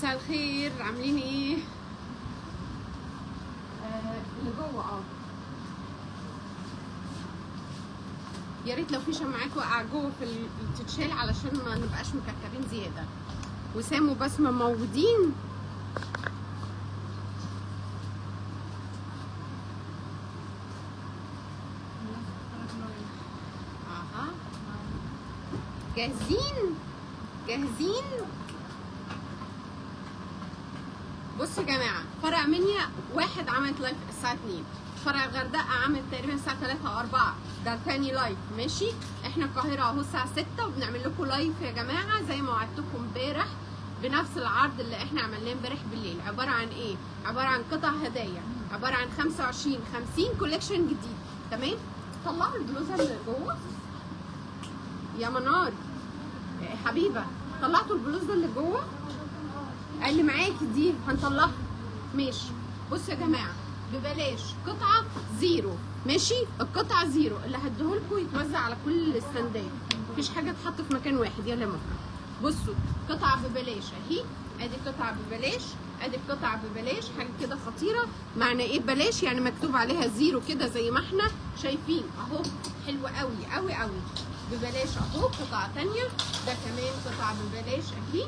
مساء الخير، عاملين ايه؟ اللي جوه يا ريت لو في شماعات واقعه جوه تتشال علشان ما نبقاش مكركبين زياده. وسام وبسمه موجودين. جاهزين. بصوا يا جماعه، فرع منيا واحد عملت لايف الساعه 2، فرع الغردقه عملت تقريبا الساعه 3 او 4، ده تاني لايف. ماشي، احنا القاهره اهو الساعه 6 وبنعمل لكم لايف يا جماعه زي ما وعدتكم امبارح بنفس العرض اللي احنا عملناه امبارح بالليل. عباره عن ايه؟ عباره عن قطع هدايا، عباره عن 25 50 كوليكشن جديد. تمام؟ طلعوا البلوزه اللي جوه يا منار يا حبيبه، طلعتوا البلوزه اللي جوه اللي معاكي دي هنطلعها. ماشي، بصوا يا جماعه، ببلاش قطعه زيرو. ماشي، القطعه زيرو اللي هديهولكوا يتوزع على كل الاستندات، مفيش حاجه تتحط في مكان واحد. يلا يا مفرح، بصوا قطعه ببلاش اهي، ادي قطعه ببلاش، ادي قطعه ببلاش. حاجه كده خطيره. معنى ايه ببلاش؟ يعني مكتوب عليها زيرو كده زي ما احنا شايفين اهو. حلوه قوي قوي قوي، ببلاش اهو. قطعه تانيه، ده كمان قطعه ببلاش اهي،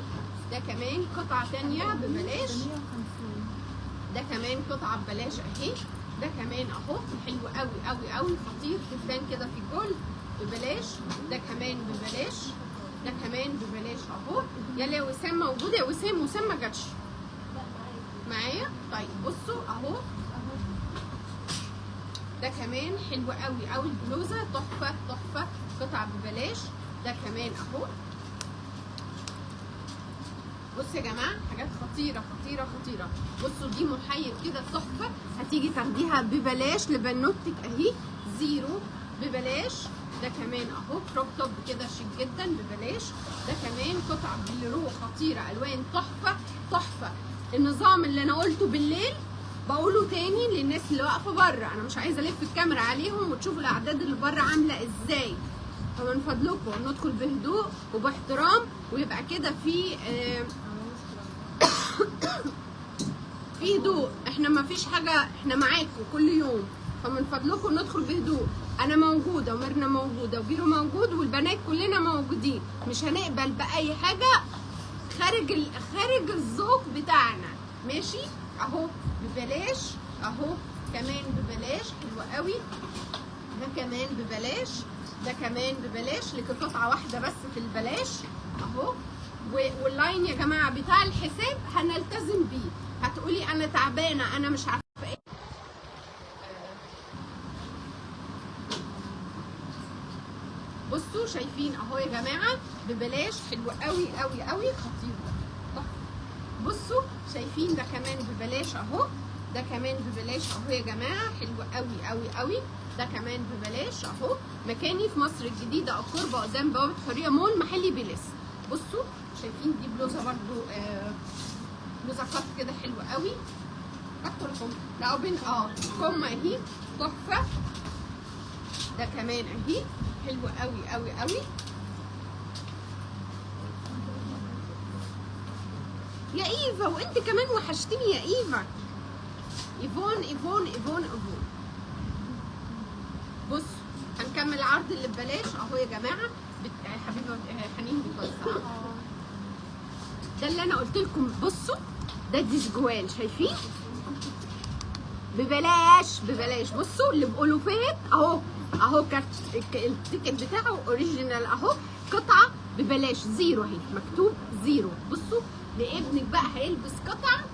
ده كمان قطعه تانيه ببلاش، ده كمان قطعه ببلاش اهي، ده كمان اهو. حلو قوي قوي قوي، خطير جدا كده في الجولد ببلاش، ده كمان ببلاش، ده كمان ببلاش اهو. يلا يا وسام موجوده يا وسام؟ وسام ما جاتش معايا. طيب بصوا اهو، ده كمان حلو قوي قوي، البلوزه تحفه تحفه، قطعه ببلاش، ده كمان اهو. بصوا يا جماعه، حاجات خطيره خطيره خطيره. بصوا دي محير كده تحفه، هتيجي تاخديها ببلاش لبنوتك اهي، زيرو ببلاش. ده كمان اهو كروب توب كده شيك جدا ببلاش، ده كمان قطعه بليرو خطيره، الوان تحفه تحفه. النظام اللي انا قلته بالليل بقوله تاني للناس اللي واقفه بره، انا مش عايزه الف الكاميرا عليهم وتشوفوا الاعداد اللي بره عامله ازاي. فمن فضلكم ندخل بهدوء وباحترام، ويبقى كده في في هدوء. احنا ما فيش حاجه، احنا معاكم كل يوم، فمن فضلكم ندخل بهدوء. انا موجوده وميرنا موجوده وبيرو موجود والبنات كلنا موجودين، مش هنقبل باي حاجه خارج الذوق بتاعنا. ماشي اهو ببلاش اهو، كمان ببلاش. حلو قوي، ده كمان ببلاش، ده كمان ببلاش. لك قطعه واحده بس في البلاش اهو. واللاين يا جماعه بتاع الحساب هنلتزم بيه. هتقولي انا تعبانه، انا مش عارفه ايه. بصوا شايفين اهو يا جماعه ببلاش، حلو قوي قوي قوي، خطير. بصوا شايفين، ده كمان ببلاش اهو، ده كمان ببلاش اهو يا جماعه، حلو قوي قوي قوي. ده كمان ببلاش اهو. مكاني في مصر الجديده القربه قدام بوابه حريه مول، محلي بيلس. بصوا شايفين دي بلوزه برضو، بلوزه قط كده حلوه قوي. اكتر كم لا بين كم اهي تحفه، ده كمان اهي حلوه قوي قوي قوي. يا ايفا، وانت كمان وحشتني يا ايفا. ايفون ايفون ايفون ايفون. بصوا هنكمل العرض اللي ببلاش اهو يا جماعه. حبيبه حنين بتوزع، ده اللي انا قلت لكم. بصوا ده ديسجوال، شايفين ببلاش ببلاش. بصوا اللي بألوفات اهو اهو، كارت التيكت بتاعه اوريجينال اهو، قطعه ببلاش زيرو اهي، مكتوب زيرو. بصوا لابنك بقى هيلبس قطعه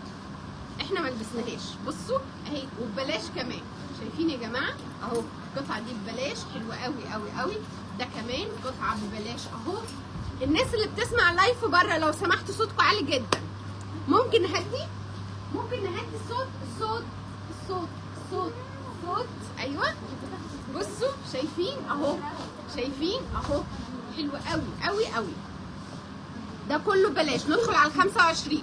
احنا ما لبسناهاش، بصوا اهي وببلاش كمان. شايفين يا جماعه اهو، القطعه دي ببلاش، حلوه قوي قوي قوي. ده كمان قطعه ببلاش اهو. الناس اللي بتسمع لايف بره لو سمحتوا صوتكم عالي جدا، ممكن نهدي الصوت الصوت الصوت الصوت الصوت. ايوه بصوا شايفين اهو، شايفين اهو، حلو قوي قوي قوي. ده كله بلاش. ندخل على ال 25،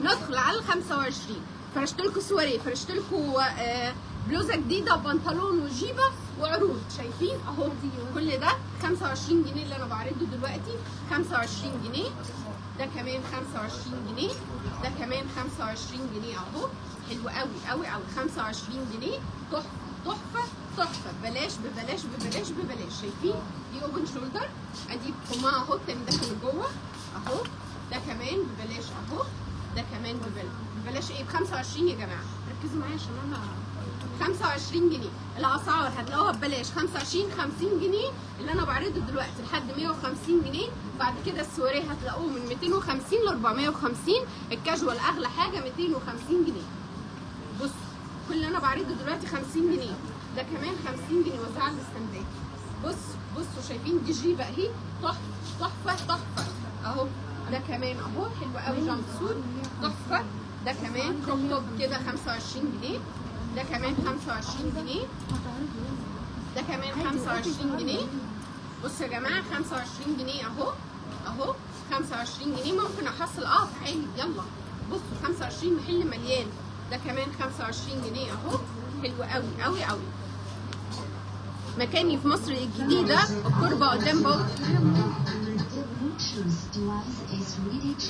ندخل على ال 25. فرشت لكم سواريه، فرشت لكم بلوزه جديده وبنطلون وجيبه وعروض. شايفين اهو، كل ده 25 جنيه اللي انا بعرضه دلوقتي، 25 جنيه. ده كمان 25 جنيه، ده كمان 25 جنيه اهو، حلو قوي قوي قوي، 25 جنيه، تحفه تحفه تحفه، ببلاش ببلاش ببلاش ببلاش. شايفين دي اوبن شولدر، ادي كمها اهو، التاني داخل جوه اهو، ده كمان ببلاش اهو، ده كمان ببلاش ايه ب 25 يا جماعه، ركزوا معايا عشان انا 25 جنيه. الاسعار هتلاقوها ببلاش 25 50 جنيه اللي انا بعرضه دلوقتي لحد 150 جنيه، بعد كده السواريه هتلاقوه من 250 ل 450، الكاجوال اغلى حاجه 250 جنيه. بصوا كل اللي انا بعرضه دلوقتي 50 جنيه، ده كمان 50 جنيه وزع على الاستندات. بصوا شايفين دي جيبه اهي، تحفه تحفه تحفه اهو، ده كمان اهو حلو قوي، جامب سوت تحفه، ده كمان كروب توب كده 25 جنيه، ده كمان 25 جنيه، ده كمان 25 جنيه. بصوا يا جماعه 25 جنيه اهو 25 جنيه، ممكن احصل تعالي يلا. بصوا 25 محل مليان، ده كمان 25 جنيه اهو، حلو قوي قوي قوي. مكاني في مصر الجديده الكوربه قدام باب،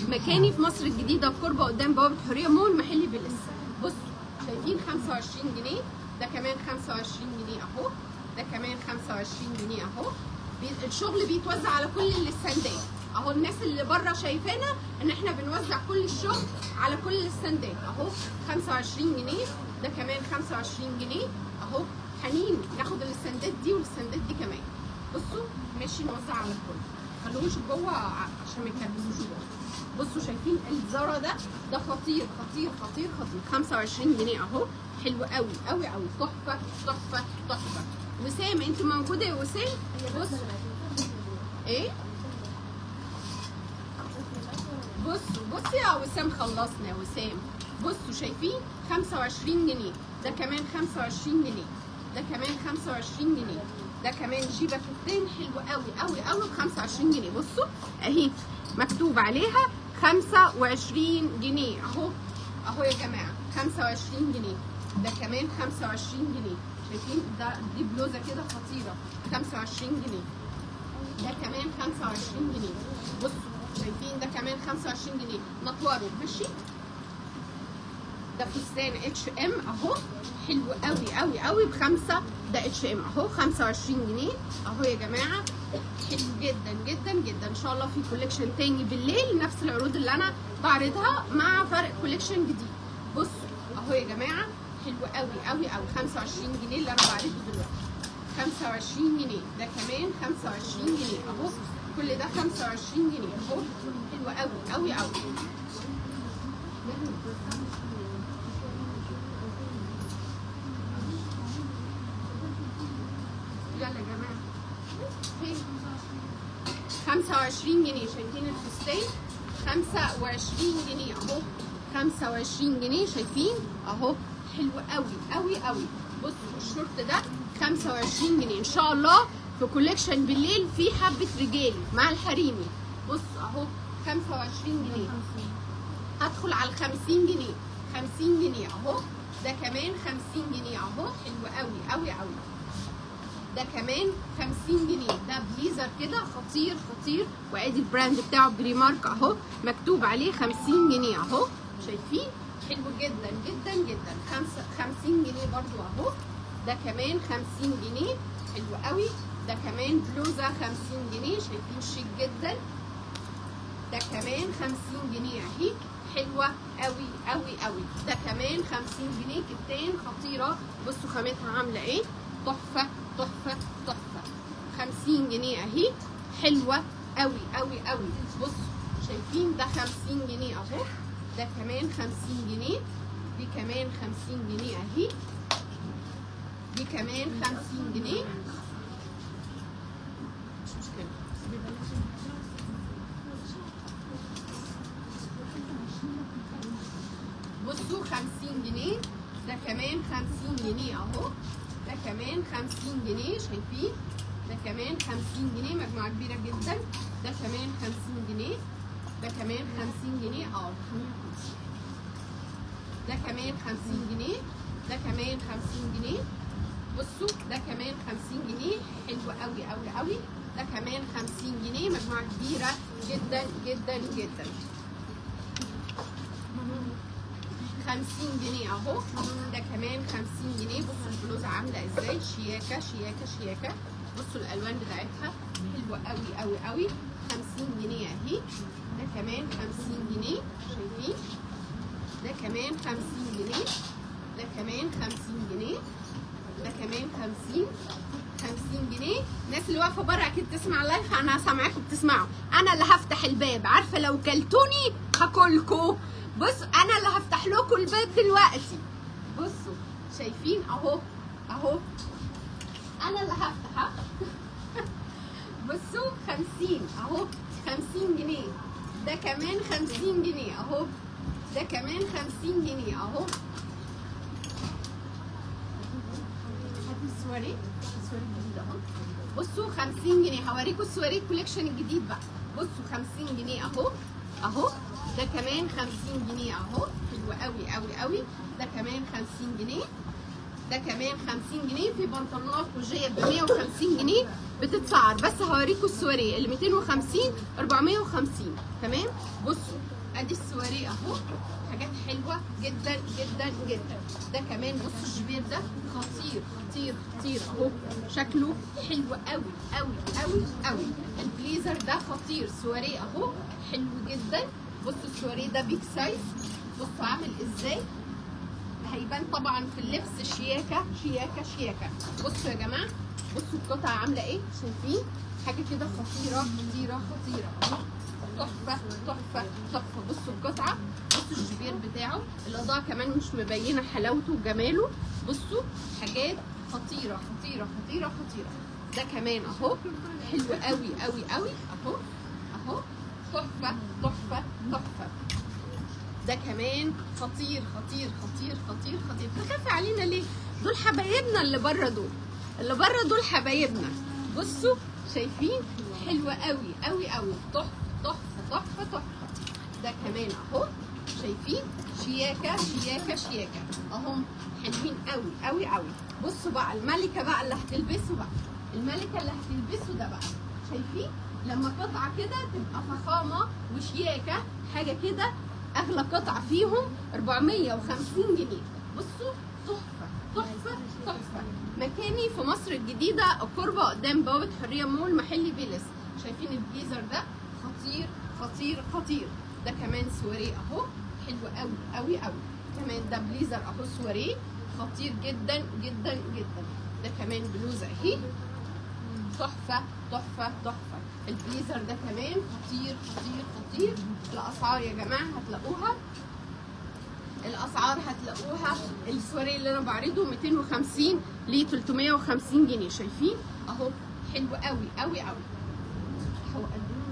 مكاني في مصر الجديده الكوربه قدام بوابه حريه مول، محلي بلس. بصوا شايفين 25 جنيه، ده كمان 25 جنيه اهو، ده كمان 25 جنيه اهو. الشغل بيتوزع على كل الاستندات اهو، الناس اللي بره شايفانا ان احنا بنوزع كل الشغل على كل الاستندات اهو، 25 جنيه، ده كمان 25 جنيه اهو. حنين ناخد الاستندات دي والاستندات دي كمان. بصوا ماشي نوزع على الكل، خلوهوش جوه عشان ما يكربسوش جوه. بصوا شايفين الزرا ده خطير خطير خطير خطير، 25 جنيه اهو، حلو قوي قوي قوي، تحفه تحفه تحفه. وسام انت موجوده يا وسام؟ ايه بصي يا وسام، خلصنا يا وسام. بصوا شايفين 25 جنيه، ده كمان 25 جنيه، ده كمان 25 جنيه، ده كمان جيبه كتين حلو قوي قوي قوي ب 25 جنيه. بصوا اهي مكتوب عليها 25 جنيه اهو يا جماعه، 25 جنيه، ده كمان 25 جنيه. شايفين دي بلوزه كده خطيره 25 جنيه، ده كمان 25 جنيه. بصوا شايفين ده كمان 25 جنيه، نطوره ماشي، ده فستان اتش ام اهو، حلو قوي قوي قوي ب5، ده اتش ام اهو 25 جنيه اهو يا جماعه، حلو جدا جدا جدا. ان شاء الله في كوليكشن تاني بالليل نفس العروض اللي انا بعرضها مع فرق كوليكشن جديد. بصوا اهو يا جماعه، حلو قوي قوي قوي، 25 جنيه اللي انا بعرضه دلوقتي، 25 جنيه، ده كمان 25 جنيه اهو، كل ده 25 جنيه اهو، حلو قوي قوي قوي. يلا يا جماعه 25 جنيه، شايفين الفستان 25 جنيه اهو، 25 جنيه شايفين اهو، حلو قوي قوي قوي. بصوا الشورت ده 25 جنيه، ان شاء الله في كوليكشن بالليل في حبه رجالي مع الحريمي. بصوا اهو 25 جنيه، هدخل على ال 50 جنيه، 50 جنيه اهو، ده كمان 50 جنيه اهو، حلو قوي قوي قوي، ده كمان 50 جنيه، ده بليزر كده خطير خطير، وادي البراند بتاعه بريمارك اهو، مكتوب عليه 50 جنيه اهو، شايفين حلو جدا جدا جدا، 50 جنيه برضو اهو، ده كمان 50 جنيه، حلو قوي، ده كمان بلوزه 50 جنيه، شايفين شيك جدا، ده كمان 50 جنيه اهي، حلوه قوي قوي قوي، ده كمان 50 جنيه، كتان خطيره، بصوا خامتها عامله ايه، تحفه تحفه تحفه، 50 جنيه اهي، حلوه قوي قوي قوي. بصوا شايفين ده 50 جنيه اهو، ده كمان 50 جنيه، دي كمان 50 جنيه اهي، دي كمان 50 جنيه، مش مشكله. بصوا 50 جنيه، ده كمان 50 جنيه اهو، ده كمان 50 جنيه، شايفين ده كمان 50 جنيه، مجموعه كبيره جدا، ده كمان 50 جنيه، ده كمان 50 جنيه ده كمان 50 جنيه، ده كمان 50 جنيه. بصوا ده كمان 50 جنيه، حلو قوي قوي قوي، ده كمان 50 جنيه، مجموعه كبيره جدا جدا جدا. 50 جنيه اهو، ده كمان 50 جنيه. بصوا البلوزه عامله ازاي، شياكه شياكه شياكه. بصوا الالوان بتاعتها حلوه قوي قوي قوي. 50 جنيه اهي، ده كمان 50 جنيه. شايفين؟ ده كمان 50 جنيه، ده كمان 50 جنيه، ده كمان 50 جنيه. الناس اللي واقفه بره اكيد تسمع اللايف، انا سامعاكم بتسمعوا. انا اللي هفتح الباب، عارفه لو كلتوني هاكلكوا. بصوا انا اللي هفتح لكم الباب دلوقتي. بصوا شايفين اهو اهو، انا اللي هفتح. بصوا 50 اهو، 50 جنيه. ده كمان 50 جنيه اهو، ده كمان 50 جنيه اهو. هاتي السواري، السواري الجديد اهو. بصوا 50 جنيه. هوريكم السواري الكوليكشن الجديد بقى. بصوا 50 جنيه اهو اهو، ده كمان 50 جنيه اهو. حلو قوي قوي قوي. ده كمان 50 جنيه، ده كمان 50 جنيه. في بنطلونات وجيب ب 150 جنيه بتتسعر، بس هوريكم السواري اللي 250 450. تمام؟ بصوا ادي السواري اهو، حاجات حلوه جدا جدا جدا. ده كمان بصوا الجبير ده خطير خطير خطير اهو، شكله حلو قوي قوي قوي قوي. البليزر ده خطير، سواري اهو حلو جدا. بصوا السواري ده بيج سايز، بصوا عامل ازاي، هيبان طبعا في اللبس شياكه شياكه شياكه. بصوا يا جماعه، بصوا القطعه عامله ايه، شايفين؟ حاجه كده خطيره خطيره خطيره اهو، تحفه تحفه تحفه. بصوا القطعه، بصوا الجبير بتاعه، الاضاءه كمان مش مبينه حلاوته وجماله. بصوا حاجات خطيره خطيره خطيره خطيره. ده كمان اهو حلو قوي قوي قوي اهو اهو، تحفه تحفه تحفه. ده كمان خطير خطير خطير خطير خطير. تخافي علينا ليه؟ دول حبايبنا اللي بره، دول اللي بره دول حبايبنا. بصوا شايفين؟ حلوه قوي قوي قوي، تحفه تحفه تحفه تحفه. ده كمان اهو، شايفين؟ شياكه شياكه شياكه اهم، حلوين قوي قوي قوي. بصوا بقى الملكه بقى اللي هتلبسه بقى، الملكه اللي هتلبسه ده بقى، شايفين؟ لما قطعه كده تبقى فخامه وشياكه، حاجه كده. اغلى قطعه فيهم 450 جنيه. بصوا تحفه تحفه تحفه. مكاني في مصر الجديده القربه قدام بوابه حريه مول، محل بيلس. شايفين البليزر ده خطير خطير خطير. ده كمان سواريه اهو، حلو قوي قوي قوي. كمان ده بليزر اهو سواريه خطير جدا جدا جدا. ده كمان بلوزه اهي، تحفه تحفه تحفه. البليزر ده كمان خطير خطير خطير. الاسعار يا جماعه هتلاقوها، الاسعار هتلاقوها. السواري اللي انا بعرضه 250 ل 350 جنيه. شايفين اهو، حلو قوي قوي قوي. هو قدموا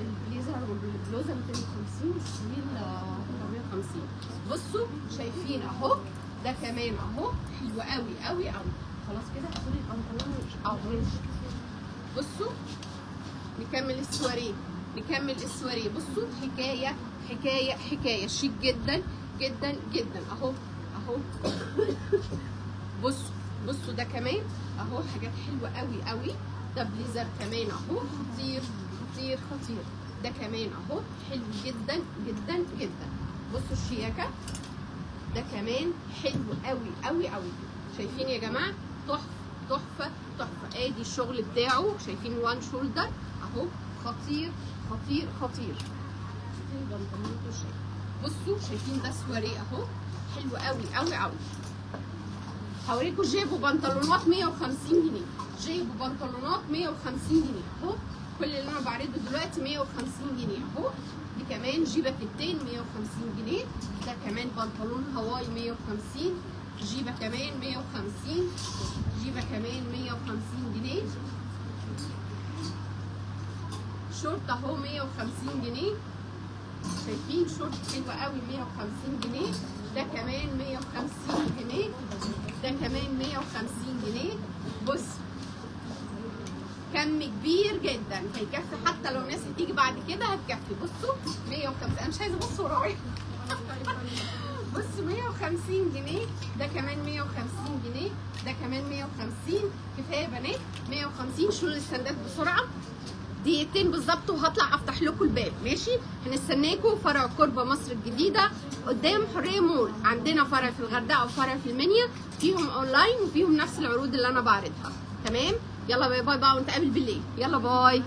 البليزر والبلوزه 250 والسويل 450. بصوا شايفين اهو، ده كمان اهو حلو قوي قوي قوي. خلاص كده هتقولي البنطلون ماشي. بصوا نكمل السواريه، نكمل السواريه. بصوا حكايه حكايه حكايه، شيك جدا جدا جدا اهو اهو. بصوا بصوا ده كمان اهو، حاجات حلوه قوي قوي. ده بليزر كمان اهو خطير خطير خطير. ده كمان اهو حلو جدا جدا جدا. بصوا الشياكه، ده كمان حلو قوي قوي قوي. شايفين يا جماعه؟ تحفه تحفه تحفه. ادي الشغل بتاعه، شايفين وان شولدر اهو، خطير خطير خطير. بصوا شايفين ده سواريه اهو، حلو قوي قوي قوي. هوريكم جيب وبنطلونات 150 جنيه، جيب وبنطلونات 150 جنيه اهو. كل اللي انا بعرضه دلوقتي 150 جنيه اهو. دي كمان جيبه كتين 150 جنيه. ده كمان بنطلون هواي 150، جيبه كمان 150، جيبه كمان 150 جنيه. شورت اهو 150 جنيه. شايفين شورت حلو قوي 150 جنيه. ده كمان 150 جنيه، ده كمان 150 جنيه. بص كم كبير جدا، هيكفي حتى لو الناس هتيجي بعد كده هتكفي. بصوا 150، انا مش عايزه ابص ورايا. بص 150 جنيه. ده كمان 150 جنيه، ده كمان 150. كفايه يا بنات 150. شيلوا السندات بسرعه، دقيقتين بالظبط وهطلع افتح لكم الباب. ماشي، هنستناكم فرع كوربه مصر الجديده قدام حريه مول. عندنا فرع في الغردقه وفرع في المنيا، فيهم اونلاين وفيهم نفس العروض اللي انا بعرضها. تمام، يلا باي باي بقى ونتقابل بالليل. يلا باي.